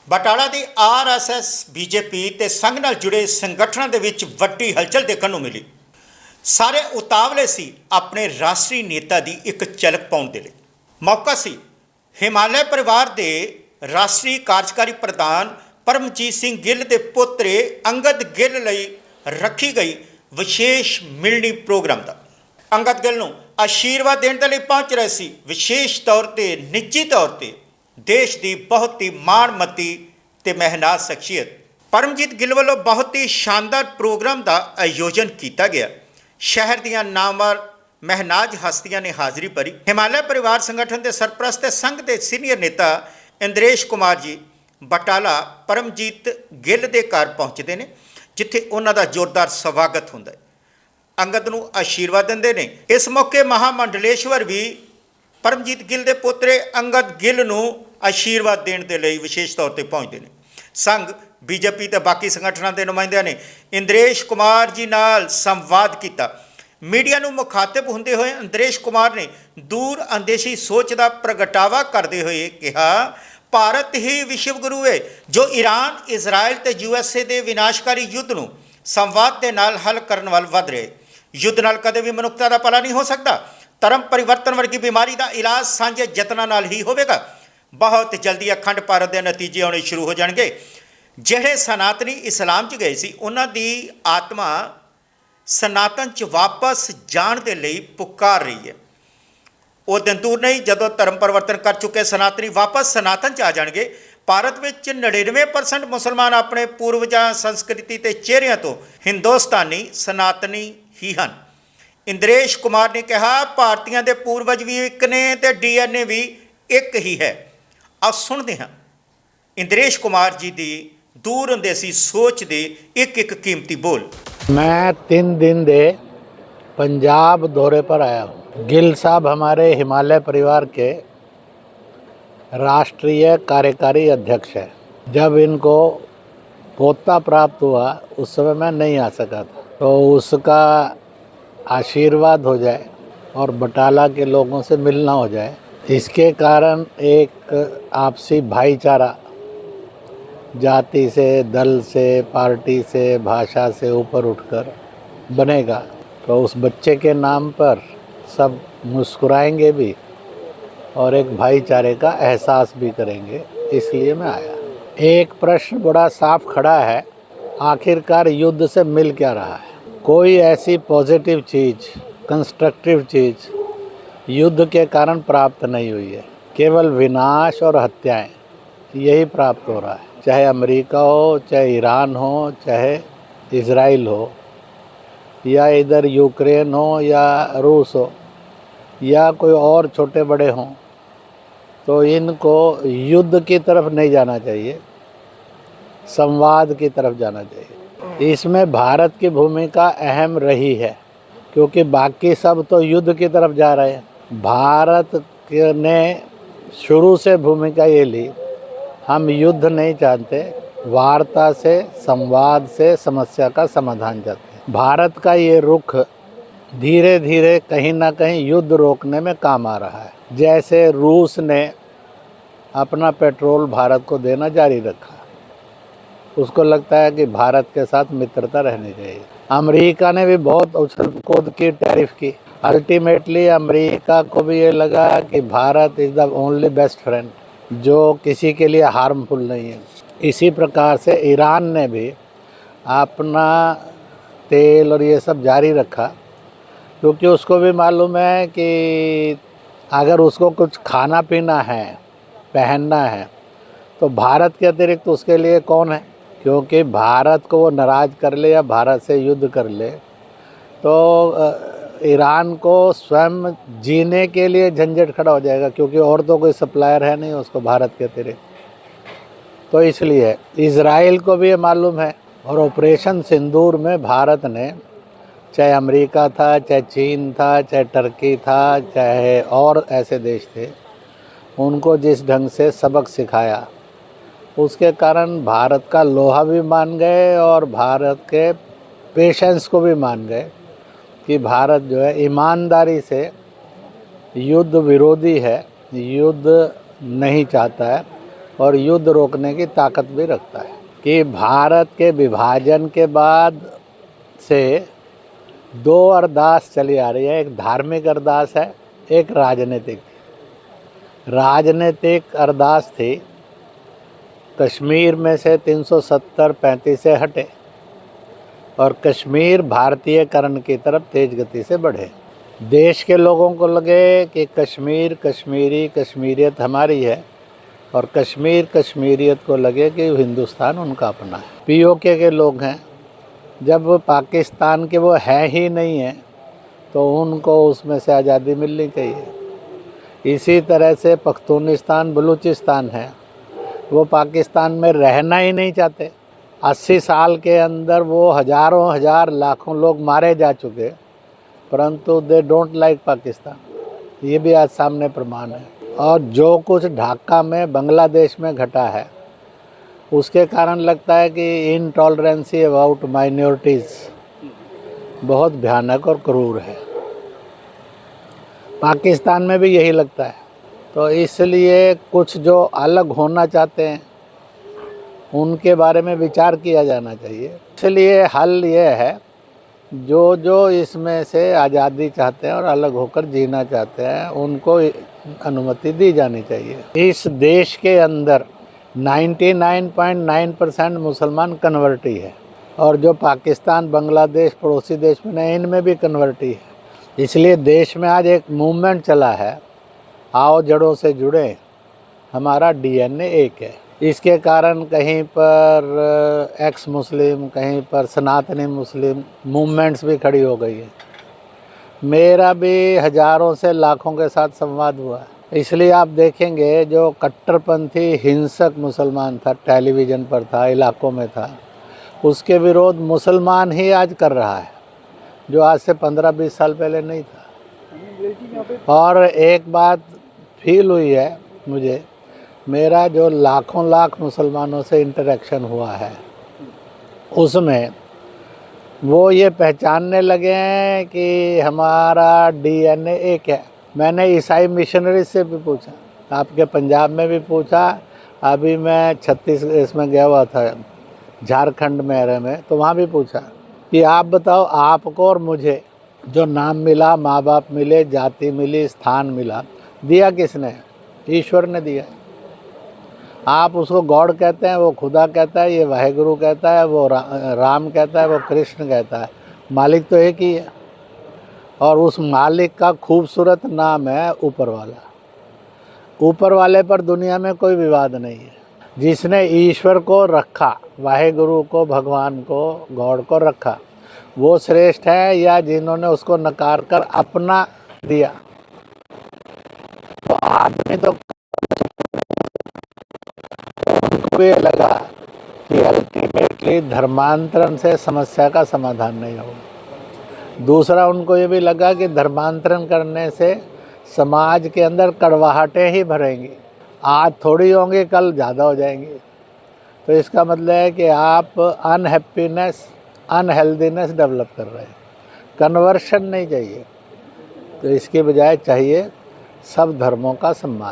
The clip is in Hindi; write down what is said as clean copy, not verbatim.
ਬਟਾਲਾ ਦੀ ਆਰਐਸਐਸ ਬੀਜੇਪੀ ਤੇ ਸੰਘ ਨਾਲ ਜੁੜੇ ਸੰਗਠਨਾਂ ਦੇ ਵਿੱਚ ਵੱਡੀ ਹਲਚਲ ਦੇਖਣ ਨੂੰ ਮਿਲੀ। ਸਾਰੇ ਉਤਾਵਲੇ ਸੀ ਆਪਣੇ ਰਾਸ਼ਟਰੀ ਨੇਤਾ ਦੀ ਇੱਕ ਝਲਕ ਪਾਉਣ ਦੇ ਲਈ। ਮੌਕਾ ਸੀ ਹਿਮਾਲਿਆ ਪਰਿਵਾਰ ਦੇ ਰਾਸ਼ਟਰੀ ਕਾਰਜਕਾਰੀ ਪ੍ਰਧਾਨ ਪਰਮਜੀਤ ਸਿੰਘ ਗਿੱਲ ਦੇ ਪੋਤਰੇ ਅੰਗਦ ਗਿੱਲ ਲਈ ਰੱਖੀ ਗਈ ਵਿਸ਼ੇਸ਼ ਮਿਲਣੀ ਪ੍ਰੋਗਰਾਮ ਦਾ। ਅੰਗਦ ਗਿੱਲ ਨੂੰ ਆਸ਼ੀਰਵਾਦ ਦੇਣ ਦੇ ਲਈ ਪਹੁੰਚ ਰਹੇ ਸੀ ਵਿਸ਼ੇਸ਼ ਤੌਰ ਤੇ ਨਿੱਜੀ ਤੌਰ ਤੇ देश की बहुत ही माणमती ते महनाज शख्सियत परमजीत गिल वालों बहुत ही शानदार प्रोग्राम का आयोजन किया गया। शहर दियां नामवर महनाज हस्तियां ने हाज़री भरी। हिमालय परिवार संगठन के सरप्रस्त संघ के सीनियर नेता इंद्रेश कुमार जी बटाला परमजीत गिल के घर पहुँचते हैं, जिथे उन्हों का जोरदार स्वागत होंदा है। अंगद नूं आशीर्वाद देंदे ने। इस मौके महामंडलेश्वर भी परमजीत गिल के पोतरे अंगद गिल नूं आशीर्वाद देने के लिए विशेष तौर पर पहुँचते हैं। संघ बीजेपी ते बाकी संगठनों के नुमाइंदियां ने इंद्रेश कुमार जी नाल संवाद किया। मीडिया नूं मुखातिब होंदे होए इंद्रेश कुमार ने दूर अंदेशी सोच का प्रगटावा करते हुए कहा, भारत ही विश्व गुरु है जो ईरान इजराइल ते USA के विनाशकारी युद्ध नूं संवाद के नाल हल करने वाल वध रहे। युद्ध नाल कदे भी मनुखता का भला नहीं हो सकता। धर्म परिवर्तन वर्गी बीमारी का इलाज सांझे यत्नां नाल ही होवेगा। बहुत जल्दी अखंड भारत के नतीजे आने शुरू हो जाएंगे। ਜਿਹੜੇ सनातनी इस्लाम च गए सी उन्हां दी आत्मा सनातन च वापस जाण दे लई पुकार रही है। वो दिन दूर नहीं जदों धर्म परिवर्तन कर चुके सनातनी वापस सनातन च आ जाएंगे। भारत में 99% मुसलमान अपने पूर्वजां संस्कृति के चेहरिਆਂ तो हिंदुस्तानी सनातनी ही हैं। इंद्रेश कुमार ने कहा, भारतीयों के पूर्वज भी एक ने ते DNA भी एक ही है। अब सुनते हैं इंद्रेश कुमार जी की दूर अंदेसी सोच दे एक एक कीमती बोल। मैं 3 दिन दे पंजाब दौरे पर आया हूँ। गिल साहब हमारे हिमालय परिवार के राष्ट्रीय कार्यकारी अध्यक्ष है। जब इनको पोता प्राप्त हुआ उस समय मैं नहीं आ सका था, तो उसका आशीर्वाद हो जाए और बटाला के लोगों से मिलना हो जाए, इसके कारण एक आपसी भाईचारा जाति से, दल से, पार्टी से, भाषा से ऊपर उठकर बनेगा। तो उस बच्चे के नाम पर सब मुस्कुराएंगे भी और एक भाईचारे का एहसास भी करेंगे, इसलिए मैं आया। एक प्रश्न बड़ा साफ खड़ा है, आखिरकार युद्ध से मिल क्या रहा है? कोई ऐसी पॉजिटिव चीज़, कंस्ट्रक्टिव चीज़ युद्ध के कारण प्राप्त नहीं हुई है। केवल विनाश और हत्याएं, यही प्राप्त हो रहा है। चाहे अमेरिका हो, चाहे ईरान हो, चाहे इजराइल हो, या इधर यूक्रेन हो या रूस हो, या कोई और छोटे बड़े हों, तो इनको युद्ध की तरफ नहीं जाना चाहिए, संवाद की तरफ जाना चाहिए। इसमें भारत की भूमिका अहम रही है, क्योंकि बाकी सब तो युद्ध की तरफ जा रहे हैं। भारत ने शुरू से भूमिका ये ली, हम युद्ध नहीं चाहते, वार्ता से, संवाद से समस्या का समाधान चाहते हैं। भारत का ये रुख धीरे धीरे कहीं ना कहीं युद्ध रोकने में काम आ रहा है। जैसे रूस ने अपना पेट्रोल भारत को देना जारी रखा, उसको लगता है कि भारत के साथ मित्रता रहनी चाहिए। अमेरिका ने भी बहुत उछल कूद की, टैरिफ की। अल्टीमेटली अमेरिका को भी ये लगा कि Bharat is the only best friend, जो किसी के लिए हार्मफुल नहीं है। इसी प्रकार से ईरान ने भी अपना तेल और ये सब जारी रखा, क्योंकि उसको भी मालूम है कि अगर उसको कुछ खाना पीना है, पहनना है, तो भारत के अतिरिक्त उसके लिए कौन है? क्योंकि भारत को वो नाराज़ कर ले या भारत से युद्ध कर ले, तो ईरान को स्वयं जीने के लिए झंझट खड़ा हो जाएगा, क्योंकि और तो कोई सप्लायर है नहीं उसको भारत के अतिरिक्त। तो इसलिए इजराइल को भी ये मालूम है। और ऑपरेशन सिंदूर में भारत ने, चाहे अमेरिका था, चाहे चीन था, चाहे टर्की था, चाहे और ऐसे देश थे, उनको जिस ढंग से सबक सिखाया, उसके कारण भारत का लोहा भी मान गए और भारत के पेशेंस को भी मान गए कि भारत जो है ईमानदारी से युद्ध विरोधी है, युद्ध नहीं चाहता है और युद्ध रोकने की ताकत भी रखता है। कि भारत के विभाजन के बाद से दो अरदास चली आ रही है, एक धार्मिक अरदास है, एक राजनीतिक। राजनीतिक अरदास थी कश्मीर में से 370-35 से हटे और कश्मीर भारतीयकरण की तरफ तेज गति से बढ़े। देश के लोगों को लगे कि कश्मीर कश्मीरी, कश्मीरियत हमारी है, और कश्मीर कश्मीरियत को लगे कि हिंदुस्तान उनका अपना है। पीओके के लोग हैं, जब पाकिस्तान के वो है ही नहीं है तो उनको उसमें से आज़ादी मिलनी चाहिए। इसी तरह से पख्तूनिस्तान बलूचिस्तान है, वो पाकिस्तान में रहना ही नहीं चाहते। 80 साल के अंदर वो हजारों हजार लाखों लोग मारे जा चुके, परंतु दे डोंट लाइक पाकिस्तान। ये भी आज सामने प्रमाण है। और जो कुछ ढाका में बांग्लादेश में घटा है उसके कारण लगता है कि इनटॉलरेंसी अबाउट माइनॉरिटीज़ बहुत भयानक और क्रूर है। पाकिस्तान में भी यही लगता है। तो इसलिए कुछ जो अलग होना चाहते हैं उनके बारे में विचार किया जाना चाहिए। इसलिए हल ये है, जो जो इसमें से आज़ादी चाहते हैं और अलग होकर जीना चाहते हैं उनको अनुमति दी जानी चाहिए। इस देश के अंदर 99.9% मुसलमान कन्वर्टी है, और जो पाकिस्तान, बांग्लादेश, पड़ोसी देश में नहीं, इनमें भी कन्वर्टी है। इसलिए देश में आज एक मूवमेंट चला है, आओ जड़ों से जुड़े, हमारा डीएनए एक है। इसके कारण कहीं पर एक्स मुस्लिम, कहीं पर सनातनी मुस्लिम मूवमेंट्स भी खड़ी हो गई है। मेरा भी हजारों से लाखों के साथ संवाद हुआ है। इसलिए आप देखेंगे जो कट्टरपंथी हिंसक मुसलमान था, टेलीविज़न पर था, इलाकों में था, उसके विरोध मुसलमान ही आज कर रहा है, जो आज से 15-20 साल पहले नहीं था। और एक बात फील हुई है मुझे, मेरा जो लाखों लाख मुसलमानों से इंटरेक्शन हुआ है उसमें वो ये पहचानने लगे हैं कि हमारा डीएनए एक है। मैंने ईसाई मिशनरी से भी पूछा, आपके पंजाब में भी पूछा, अभी मैं छत्तीसगढ़ में गया हुआ था, झारखंड में, तो वहाँ भी पूछा कि आप बताओ, आपको और मुझे जो नाम मिला, माँ बाप मिले, जाति मिली, स्थान मिला, दिया किसने? ईश्वर ने दिया। आप उसको गॉड कहते हैं, वो खुदा कहता है, ये वाहेगुरु कहता है, वो राम कहता है, वो कृष्ण कहता है, मालिक तो एक ही है। और उस मालिक का खूबसूरत नाम है ऊपर वाला। ऊपर वाले पर दुनिया में कोई विवाद नहीं है। जिसने ईश्वर को रखा, वाहेगुरु को, भगवान को, गॉड को रखा, वो श्रेष्ठ है, या जिन्होंने उसको नकार कर अपना दिया। तो आदमी तो उनको ये लगा कि अल्टीमेटली धर्मांतरण से समस्या का समाधान नहीं होगा। दूसरा, उनको ये भी लगा कि धर्मांतरण करने से समाज के अंदर कड़वाहटें ही भरेंगी, आज थोड़ी होंगी, कल ज़्यादा हो जाएंगी। तो इसका मतलब है कि आप अनहैप्पीनेस, अनहेल्दीनेस डेवलप कर रहे हैं। कन्वर्शन नहीं चाहिए, तो इसके बजाय चाहिए सब धर्मों का सम्मान।